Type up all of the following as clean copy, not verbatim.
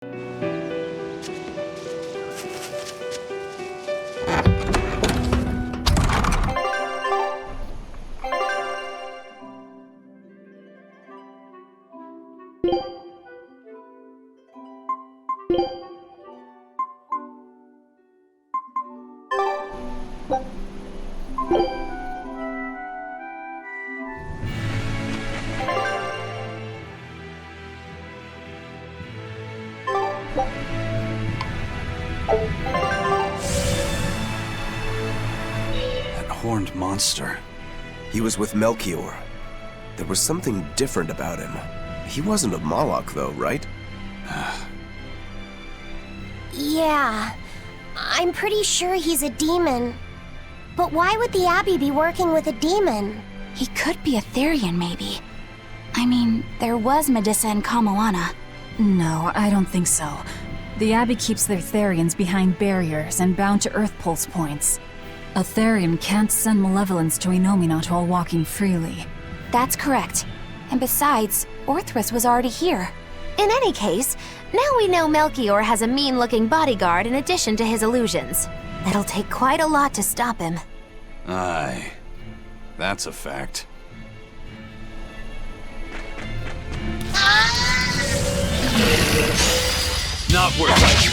That horned monster. He was with Melchior. There was something different about him. He wasn't a Moloch, though, right? Yeah, I'm pretty sure he's a demon. But why would the Abbey be working with a demon? He could be a Therian, maybe. I mean, there was Medusa and Kamoana. No, I don't think so. The Abbey keeps their Therians behind barriers and bound to Earth Pulse points. A Therian can't send malevolence to Enominat while walking freely. That's correct. And besides, Orthrus was already here. In any case, now we know Melchior has a mean-looking bodyguard in addition to his illusions. It'll take quite a lot to stop him. Aye. That's a fact. Not worth it.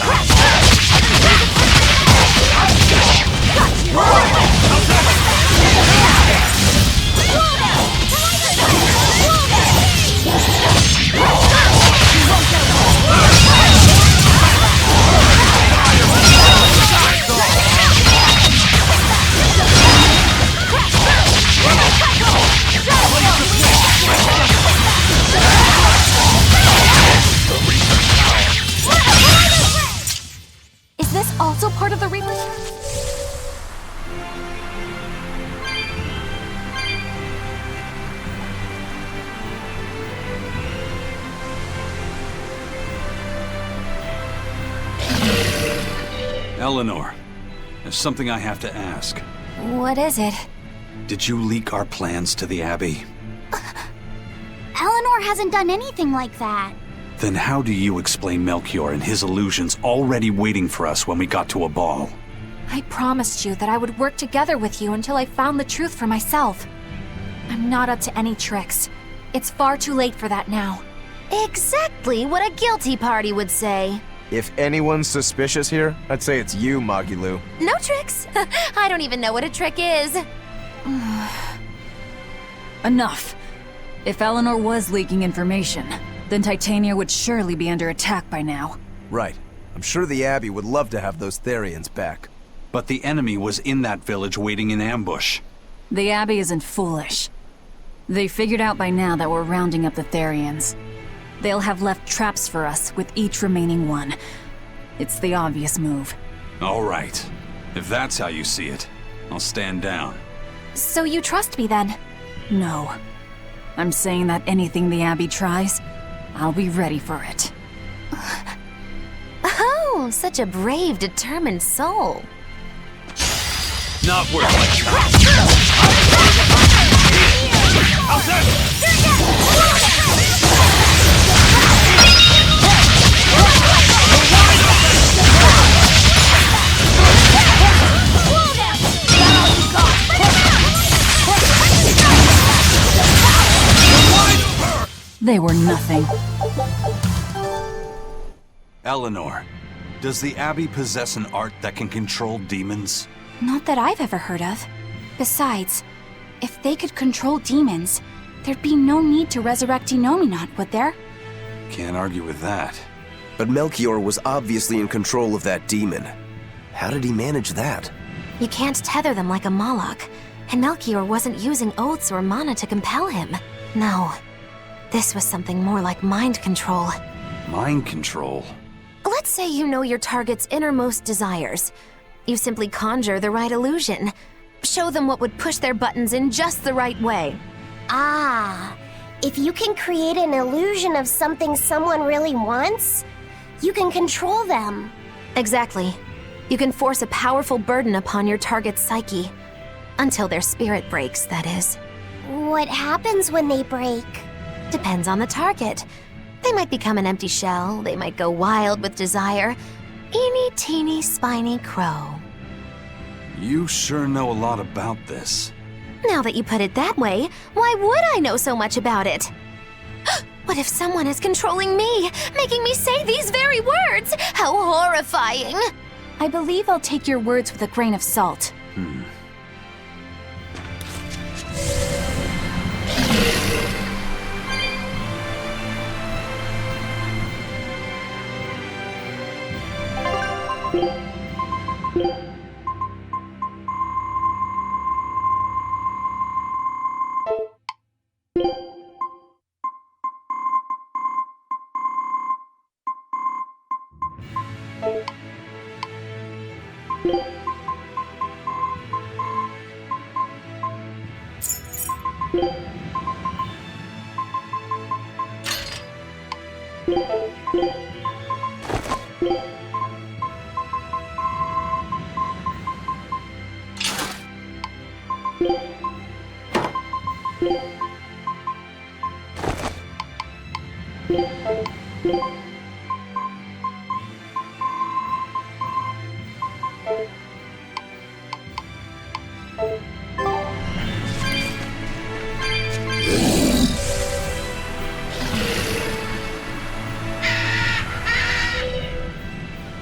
Is this also part of the Reaper? Eleanor, there's something I have to ask. What is it? Did you leak our plans to the Abbey? Eleanor hasn't done anything like that. Then how do you explain Melchior and his illusions already waiting for us when we got to a ball? I promised you that I would work together with you until I found the truth for myself. I'm not up to any tricks. It's far too late for that now. Exactly what a guilty party would say. If anyone's suspicious here, I'd say it's you, Magilu. No tricks. I don't even know what a trick is. Enough. If Eleanor was leaking information, then Titania would surely be under attack by now. Right. I'm sure the Abbey would love to have those Therians back. But the enemy was in that village waiting in ambush. The Abbey isn't foolish. They figured out by now that we're rounding up the Therians. They'll have left traps for us with each remaining one. It's the obvious move. All right. If that's how you see it, I'll stand down. So you trust me then? No. I'm saying that anything the Abbey tries, I'll be ready for it. Oh, such a brave, determined soul. Not worth it. They were nothing. Eleanor, does the Abbey possess an art that can control demons? Not that I've ever heard of. Besides, if they could control demons, there'd be no need to resurrect Enominat, would there? Can't argue with that. But Melchior was obviously in control of that demon. How did he manage that? You can't tether them like a Moloch, and Melchior wasn't using oaths or mana to compel him. No, this was something more like mind control. Mind control? Let's say you know your target's innermost desires. You simply conjure the right illusion. Show them what would push their buttons in just the right way. Ah, if you can create an illusion of something someone really wants, you can control them. Exactly. You can force a powerful burden upon your target's psyche. Until their spirit breaks, that is. What happens when they break? Depends on the target. They might become an empty shell, they might go wild with desire. Eeny teeny spiny crow. You sure know a lot about this. Now that you put it that way, why would I know so much about it? What if someone is controlling me, making me say these very words? How horrifying! I believe I'll take your words with a grain of salt.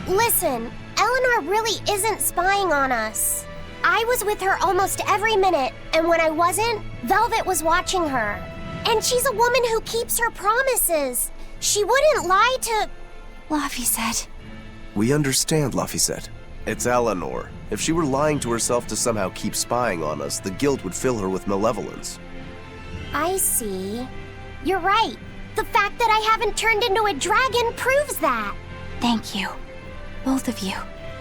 Listen, Eleanor really isn't spying on us. I was with her almost every minute, and when I wasn't, Velvet was watching her. And she's a woman who keeps her promises. She wouldn't lie to... Laphicet. We understand, Laphicet. It's Eleanor. If she were lying to herself to somehow keep spying on us, the guilt would fill her with malevolence. I see. You're right. The fact that I haven't turned into a dragon proves that. Thank you. Both of you.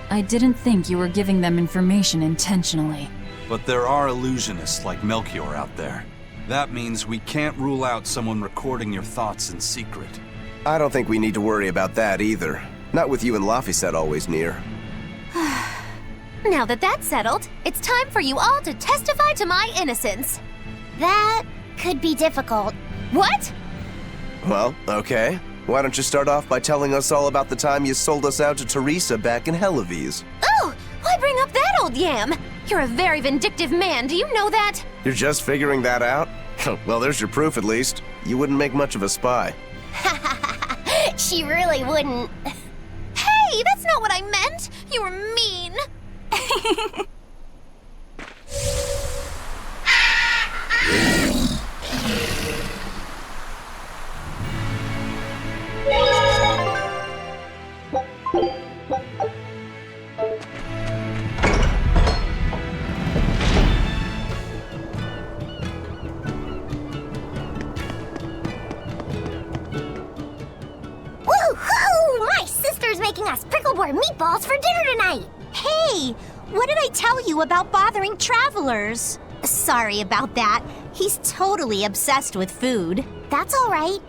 I didn't think you were giving them information intentionally. But there are illusionists like Melchior out there. That means we can't rule out someone recording your thoughts in secret. I don't think we need to worry about that either. Not with you and Laphicet always near. Now that that's settled, it's time for you all to testify to my innocence. That could be difficult. What? Well, okay. Why don't you start off by telling us all about the time you sold us out to Teresa back in Helives? Oh, why bring up that old yam? You're a very vindictive man, do you know that? You're just figuring that out? Well, there's your proof at least. You wouldn't make much of a spy. She really wouldn't. Hey, that's not what I meant! You were mean! Woohoo! My sister's making us pickleboard meatballs for dinner tonight! Hey, what did I tell you about bothering travelers? Sorry about that. He's totally obsessed with food. That's all right.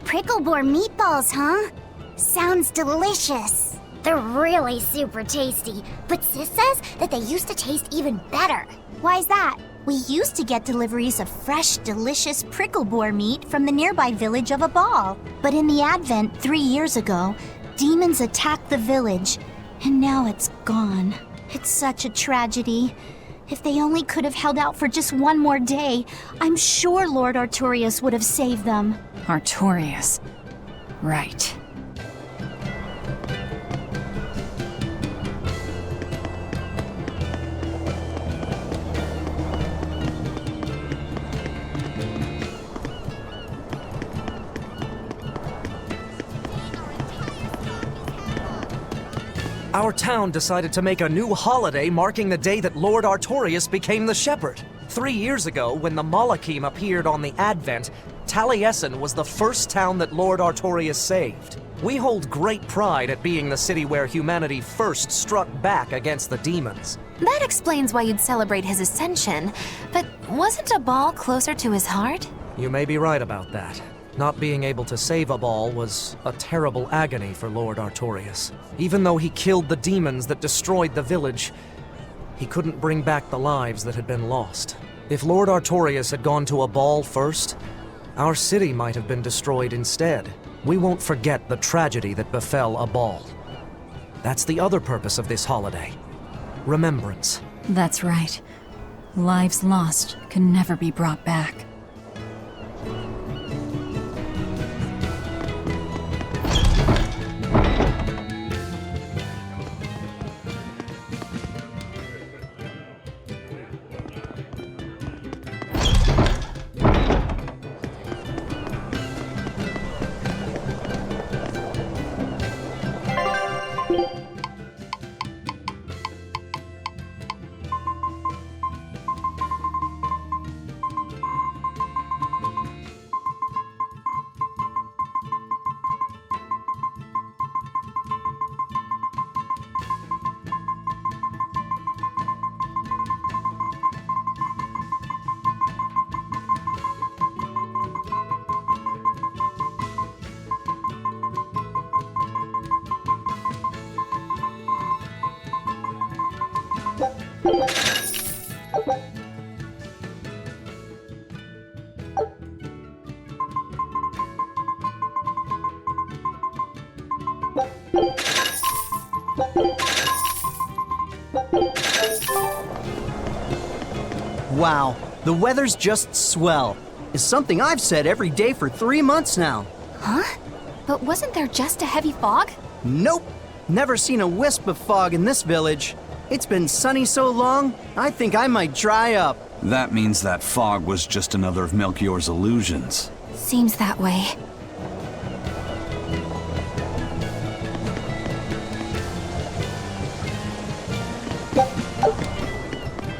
Prickleboard meatballs, huh? Sounds delicious. They're really super tasty, but Sis says that they used to taste even better. Why's that? We used to get deliveries of fresh, delicious prickleboar meat from the nearby village of Abal. But in the Advent 3 years ago, demons attacked the village, and now it's gone. It's such a tragedy. If they only could have held out for just one more day, I'm sure Lord Artorius would have saved them. Artorius. Right. Our town decided to make a new holiday marking the day that Lord Artorius became the Shepherd. 3 years ago, when the Malachim appeared on the Advent, Taliesin was the first town that Lord Artorius saved. We hold great pride at being the city where humanity first struck back against the demons. That explains why you'd celebrate his ascension, but wasn't Abal closer to his heart? You may be right about that. Not being able to save Abal was a terrible agony for Lord Artorius. Even though he killed the demons that destroyed the village, he couldn't bring back the lives that had been lost. If Lord Artorius had gone to Abal first, our city might have been destroyed instead. we won't forget the tragedy that befell a ball. That's the other purpose of this holiday. Remembrance. That's right. Lives lost can never be brought back. Wow, the weather's just swell. Is something I've said every day for 3 months now. Huh? But wasn't there just a heavy fog? Nope, never seen a wisp of fog in this village. It's been sunny so long, I think I might dry up. That means that fog was just another of Melchior's illusions. Seems that way.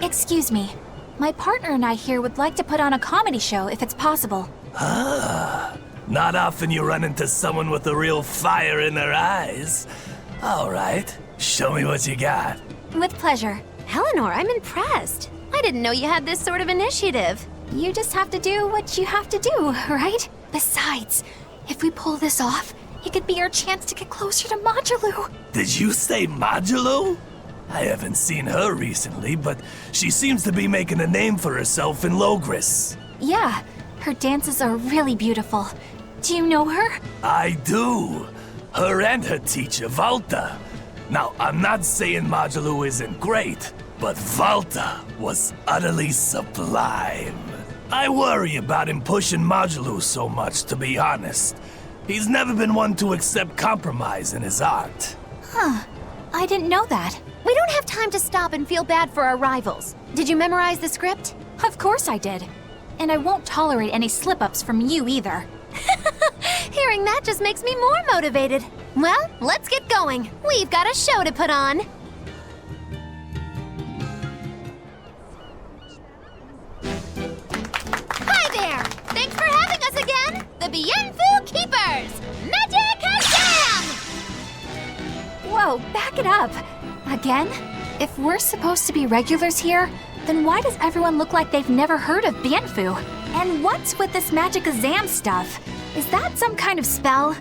Excuse me. My partner and I here would like to put on a comedy show if it's possible. Not often you run into someone with a real fire in their eyes. All right, show me what you got. With pleasure. Eleanor, I'm impressed. I didn't know you had this sort of initiative. You just have to do what you have to do, right? Besides, if we pull this off, it could be our chance to get closer to Modulu. Did you say Modulu? I haven't seen her recently, but she seems to be making a name for herself in Logris. Yeah, her dances are really beautiful. Do you know her? I do. Her and her teacher, Valta. Now, I'm not saying Modulu isn't great, but Valta was utterly sublime. I worry about him pushing Modulu so much, to be honest. He's never been one to accept compromise in his art. Huh. I didn't know that. We don't have time to stop and feel bad for our rivals. Did you memorize the script? Of course I did. And I won't tolerate any slip-ups from you either. Hearing that just makes me more motivated. Well, let's get going. We've got a show to put on. Hi there! Thanks for having us again! The Bienfu Keepers! Magic Jam! Whoa, back it up. Again? If we're supposed to be regulars here, then why does everyone look like they've never heard of Bienfu? And what's with this Magicazam stuff? Is that some kind of spell?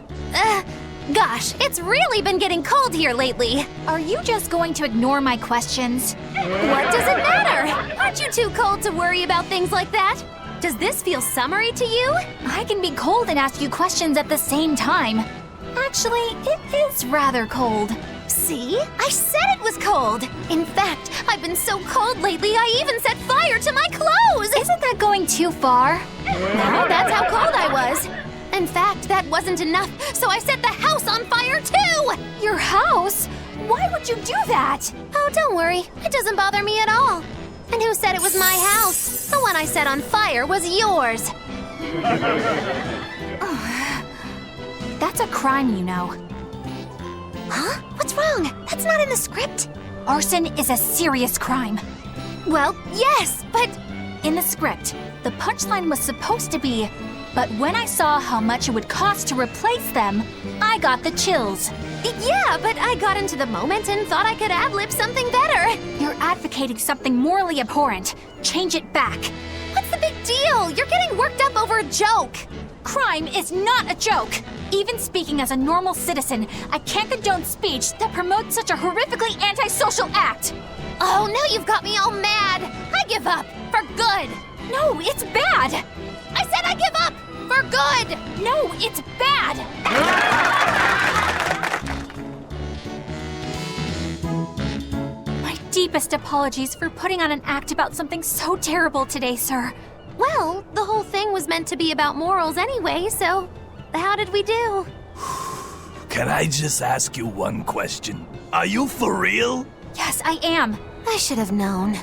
Gosh, it's really been getting cold here lately. Are you just going to ignore my questions? What does it matter? Aren't you too cold to worry about things like that? Does this feel summery to you? I can be cold and ask you questions at the same time. Actually, it is rather cold. See? I said it was cold! In fact, I've been so cold lately I even set fire to my clothes! Isn't that going too far? No, that's how cold I was. In fact, that wasn't enough, so I set the house on fire too! Your house? Why would you do that? Oh, don't worry. It doesn't bother me at all. And who said it was my house? The one I set on fire was yours. That's a crime, you know. Huh? What's wrong? That's not in the script. Arson is a serious crime. Well, yes, but... In the script, the punchline was supposed to be, but when I saw how much it would cost to replace them, I got the chills. Yeah, but I got into the moment and thought I could ad-lib something better. You're advocating something morally abhorrent. Change it back. What's the big deal? You're getting worked up over a joke. Crime is not a joke. Even speaking as a normal citizen, I can't condone speech that promotes such a horrifically antisocial act. Oh, now you've got me all mad. I give up. For good. No, it's bad. I said I give up. For good! No, it's bad! My deepest apologies for putting on an act about something so terrible today, sir. Well, the whole thing was meant to be about morals anyway, so how did we do? Can I just ask you one question? Are you for real? Yes, I am. I should have known.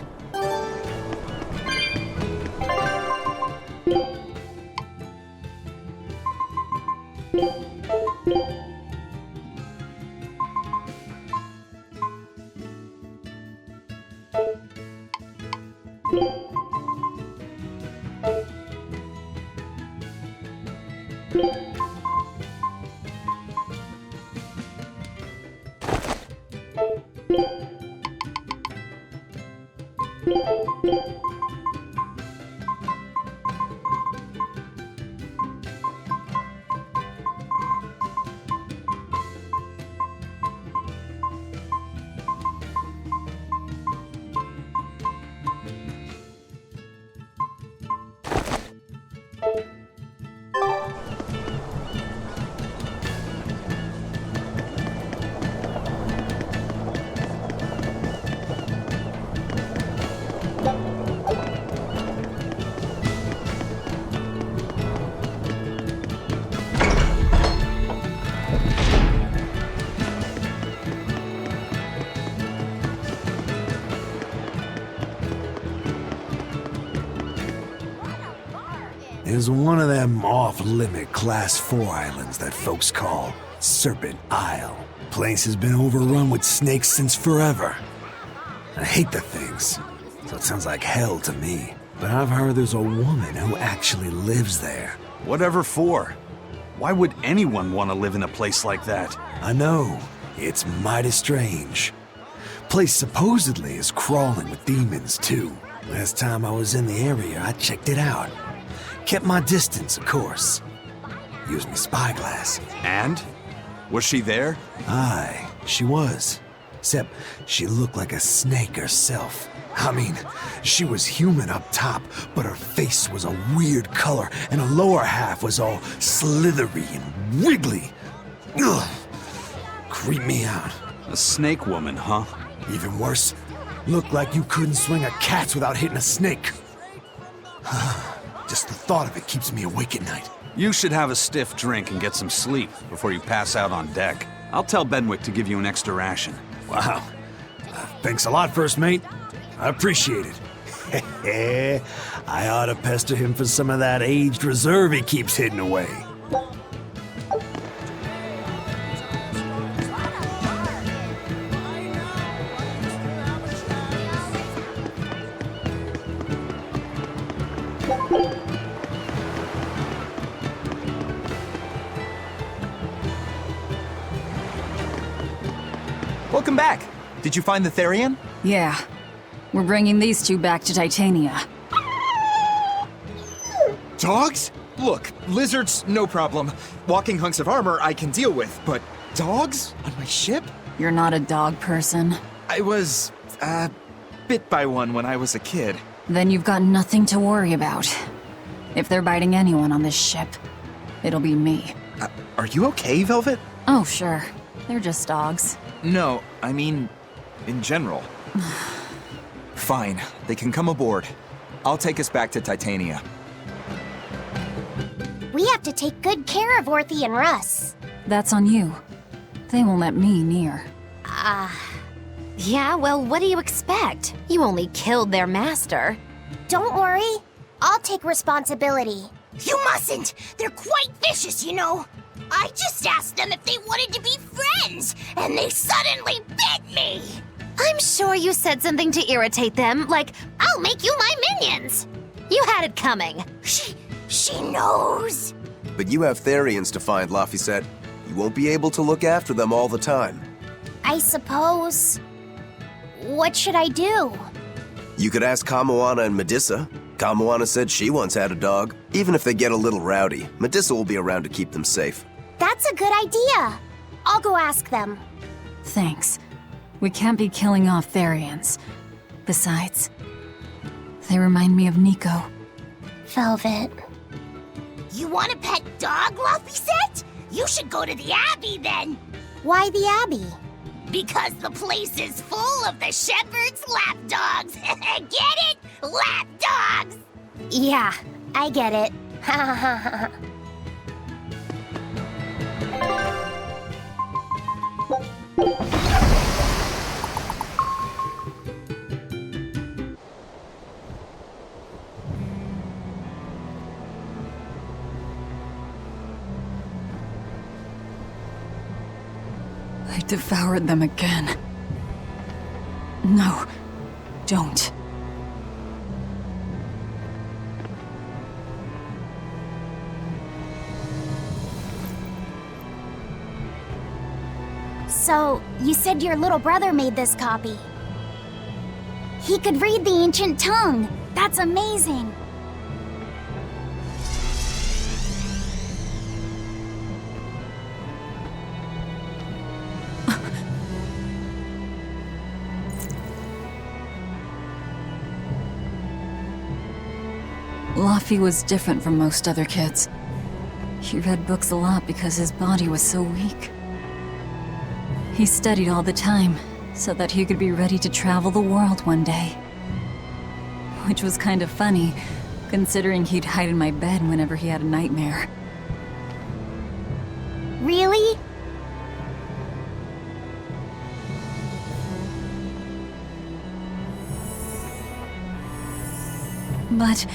There's one of them off-limit Class 4 islands that folks call Serpent Isle. Place has been overrun with snakes since forever. I hate the things, so it sounds like hell to me. But I've heard there's a woman who actually lives there. Whatever for? Why would anyone want to live in a place like that? I know, it's mighty strange. Place supposedly is crawling with demons too. Last time I was in the area, I checked it out. Kept my distance, of course. Used me spyglass. And? Was she there? Aye, she was. Except she looked like a snake herself. I mean, she was human up top, but her face was a weird color, and her lower half was all slithery and wiggly. Ugh. Creeped me out. A snake woman, huh? Even worse, looked like you couldn't swing a cat's without hitting a snake. Just the thought of it keeps me awake at night. You should have a stiff drink and get some sleep before you pass out on deck. I'll tell Benwick to give you an extra ration. Wow. Thanks a lot, First Mate. I appreciate it. I ought to pester him for some of that aged reserve he keeps hidden away. Welcome back. Did you find the Therian? Yeah. We're bringing these two back to Titania. Dogs? Look, lizards, no problem. Walking hunks of armor I can deal with, but dogs? On my ship? You're not a dog person. I was, bit by one when I was a kid. Then you've got nothing to worry about. If they're biting anyone on this ship, it'll be me. Are you okay, Velvet? Oh, sure. They're just dogs. No, I mean, in general. Fine, they can come aboard. I'll take us back to Titania. We have to take good care of Orthy and Russ. That's on you. They won't let me near. Yeah, well, what do you expect? You only killed their master. Don't worry. I'll take responsibility. You mustn't! They're quite vicious, you know. I just asked them if they wanted to be friends, and they suddenly bit me! I'm sure you said something to irritate them, like, I'll make you my minions! You had it coming. She knows! But you have Therians to find, Laphicet. You won't be able to look after them all the time. I suppose. What should I do? You could ask Kamoana and Medissa. Kamoana said she once had a dog. Even if they get a little rowdy, Medissa will be around to keep them safe. That's a good idea. I'll go ask them. Thanks. We can't be killing off Therians. Besides, they remind me of Nico. Velvet. You want a pet dog, Laphicet? You should go to the Abbey then. Why the Abbey? Because the place is full of the shepherd's lapdogs. Get it? Lapdogs! Yeah, I get it. I devoured them again. No, don't. So, you said your little brother made this copy. He could read the ancient tongue. That's amazing. Laffy was different from most other kids. He read books a lot because his body was so weak. He studied all the time, so that he could be ready to travel the world one day. Which was kind of funny, considering he'd hide in my bed whenever he had a nightmare. Really? But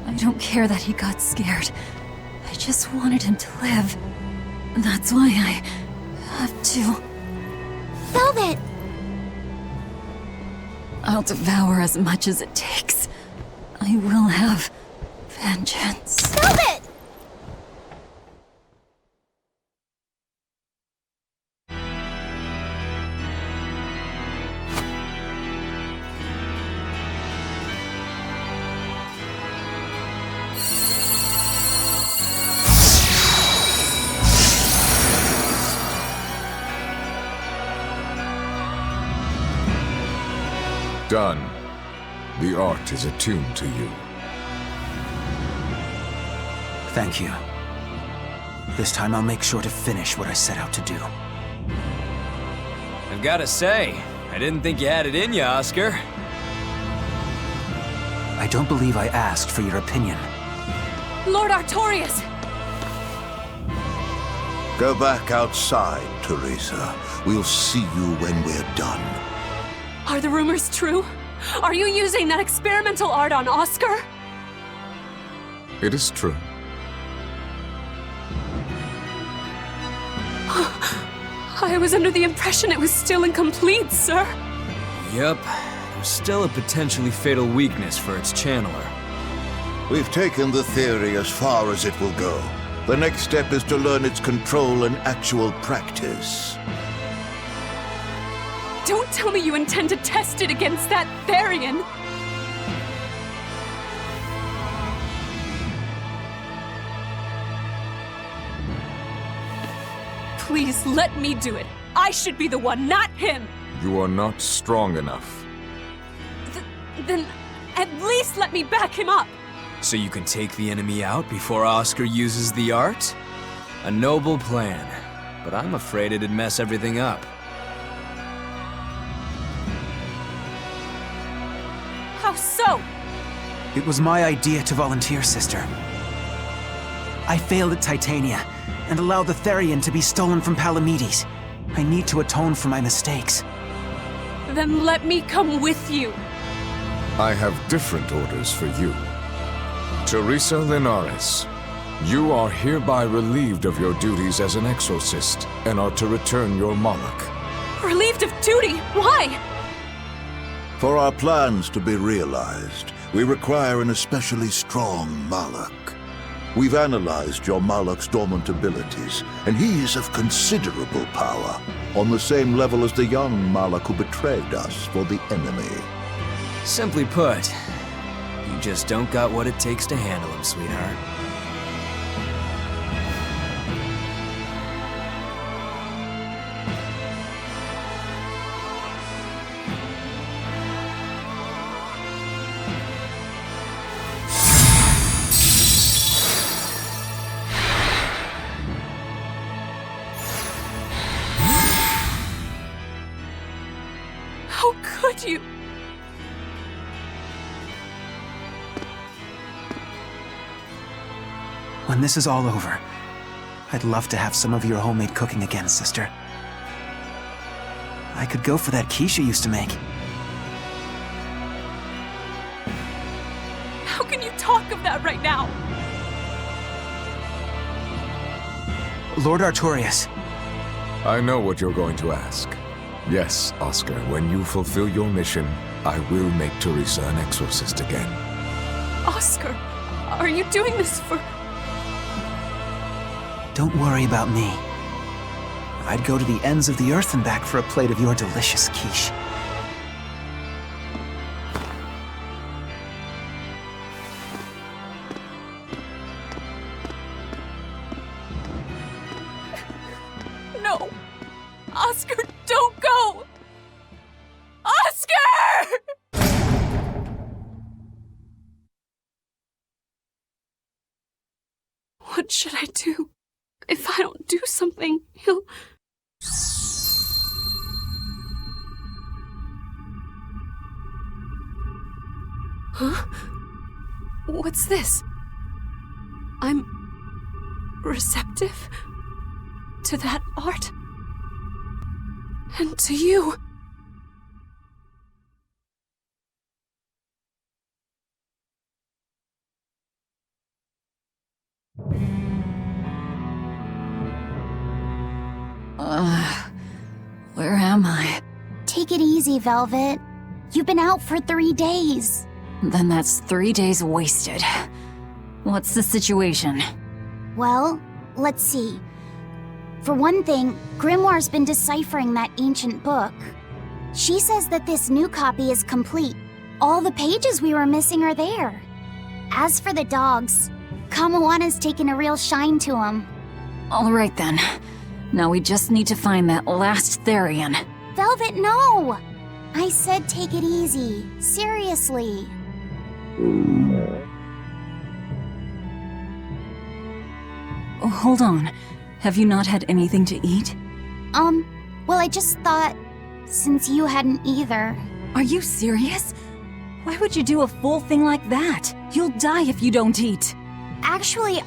I don't care that he got scared. I just wanted him to live. That's why I have to. Velvet! I'll devour as much as it takes. I will have vengeance. Velvet! Done. The art is attuned to you. Thank you. This time I'll make sure to finish what I set out to do. I've gotta say, I didn't think you had it in you, Oscar. I don't believe I asked for your opinion. Lord Artorias! Go back outside, Teresa. We'll see you when we're done. Are the rumors true? Are you using that experimental art on Oscar? It is true. I was under the impression it was still incomplete, sir. Yup. There's still a potentially fatal weakness for its channeler. We've taken the theory as far as it will go. The next step is to learn its control and actual practice. Don't tell me you intend to test it against that Therian! Please, let me do it. I should be the one, not him! You are not strong enough. Then at least let me back him up! So you can take the enemy out before Oscar uses the art? A noble plan, but I'm afraid it'd mess everything up. How so? It was my idea to volunteer, sister. I failed at Titania, and allowed the Therian to be stolen from Palamedes. I need to atone for my mistakes. Then let me come with you. I have different orders for you. Teresa Linares, you are hereby relieved of your duties as an exorcist, and are to return your Moloch. Relieved of duty? Why? For our plans to be realized, we require an especially strong Moloch. We've analyzed your Moloch's dormant abilities, and he is of considerable power, on the same level as the young Moloch who betrayed us for the enemy. Simply put, you just don't got what it takes to handle him, sweetheart. How could you? When this is all over, I'd love to have some of your homemade cooking again, sister. I could go for that quiche you used to make. How can you talk of that right now? Lord Artorias. I know what you're going to ask. Yes, Oscar, when you fulfill your mission, I will make Teresa an exorcist again. Oscar, are you doing this for... Don't worry about me. I'd go to the ends of the earth and back for a plate of your delicious quiche. No! Oscar, don't go! Oscar! What should I do? If I don't do something, he'll... Huh? What's this? I'm... receptive? To that art? And to you? Where am I? Take it easy, Velvet. You've been out for 3 days. Then that's 3 days wasted. What's the situation? Well, let's see. For one thing, Grimoire's been deciphering that ancient book. She says that this new copy is complete. All the pages we were missing are there. As for the dogs, Kamawana's taken a real shine to them. All right then. Now we just need to find that last Therian. Velvet, no! I said take it easy. Seriously. Oh, hold on. Have you not had anything to eat? Well, I just thought, since you hadn't either. Are you serious? Why would you do a full thing like that? You'll die if you don't eat. Actually,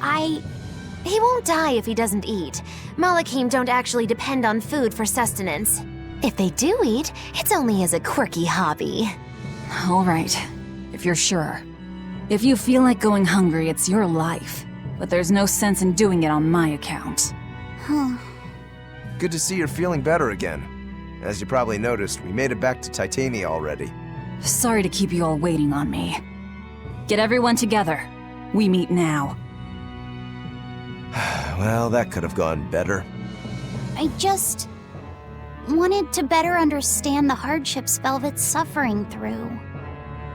He won't die if he doesn't eat. Malakim don't actually depend on food for sustenance. If they do eat, it's only as a quirky hobby. All right, if you're sure. If you feel like going hungry, it's your life. But there's no sense in doing it on my account. Good to see you're feeling better again. As you probably noticed, we made it back to Titania already. Sorry to keep you all waiting on me. Get everyone together. We meet now. Well, that could have gone better. I just wanted to better understand the hardships Velvet's suffering through.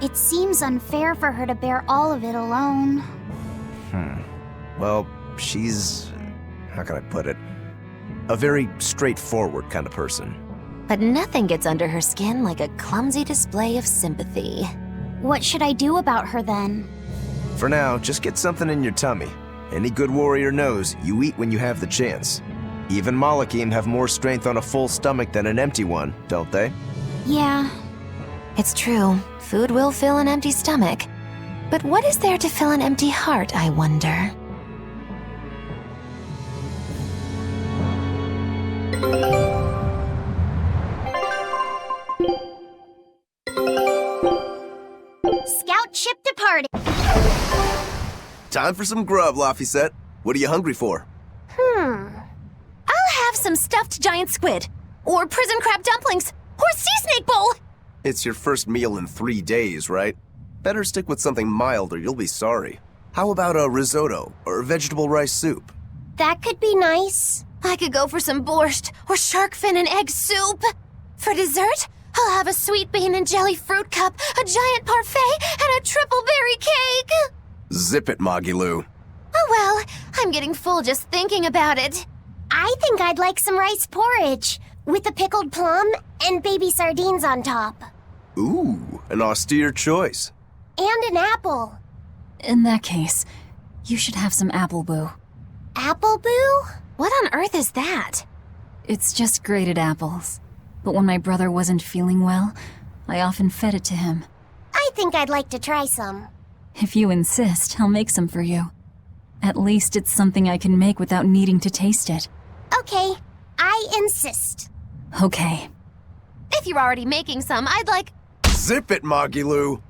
It seems unfair for her to bear all of it alone. Well, she's... how can I put it? A very straightforward kind of person. But nothing gets under her skin like a clumsy display of sympathy. What should I do about her then? For now, just get something in your tummy. Any good warrior knows you eat when you have the chance. Even Malakim have more strength on a full stomach than an empty one, don't they? Yeah. It's true, food will fill an empty stomach. But what is there to fill an empty heart, I wonder? Scout ship departed. Time for some grub, Laphicet. What are you hungry for? I'll have some stuffed giant squid, or prison crab dumplings, or sea snake bowl! It's your first meal in 3 days, right? Better stick with something mild or you'll be sorry. How about a risotto or vegetable rice soup? That could be nice. I could go for some borscht or shark fin and egg soup. For dessert, I'll have a sweet bean and jelly fruit cup, a giant parfait, and a triple berry cake! Zip it, Magilu. Oh well, I'm getting full just thinking about it. I think I'd like some rice porridge with a pickled plum and baby sardines on top. Ooh, an austere choice. And an apple. In that case, you should have some apple boo. Apple boo? What on earth is that? It's just grated apples. But when my brother wasn't feeling well, I often fed it to him. I think I'd like to try some. If you insist, I'll make some for you. At least it's something I can make without needing to taste it. Okay, I insist. Okay. If you're already making some, I'd like... Zip it, Magilou.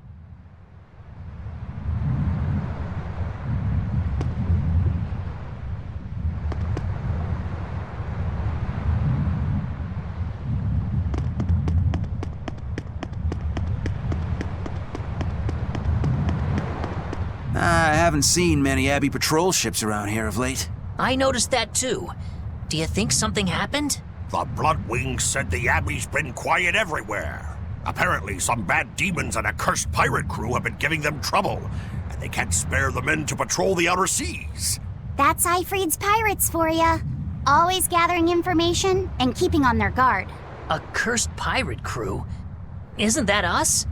I haven't seen many Abbey patrol ships around here of late. I noticed that too. Do you think something happened? The Bloodwings said the Abbey's been quiet everywhere. Apparently, some bad demons and a cursed pirate crew have been giving them trouble, and they can't spare the men to patrol the outer seas. That's Eifried's pirates for ya. Always gathering information and keeping on their guard. A cursed pirate crew? Isn't that us?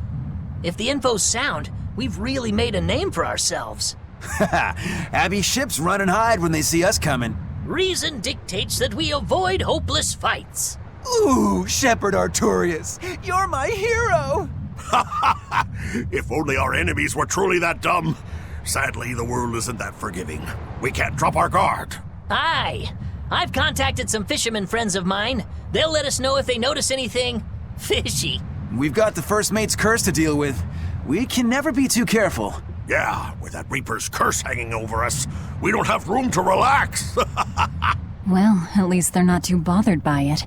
If the info's sound, we've really made a name for ourselves. Abbey ships run and hide when they see us coming. Reason dictates that we avoid hopeless fights. Ooh, Shepherd Artorius, you're my hero! If only our enemies were truly that dumb. Sadly, the world isn't that forgiving. We can't drop our guard. Aye. I've contacted some fishermen friends of mine. They'll let us know if they notice anything fishy. We've got the First Mate's curse to deal with. We can never be too careful. Yeah, with that Reaper's curse hanging over us, we don't have room to relax. Well, at least they're not too bothered by it.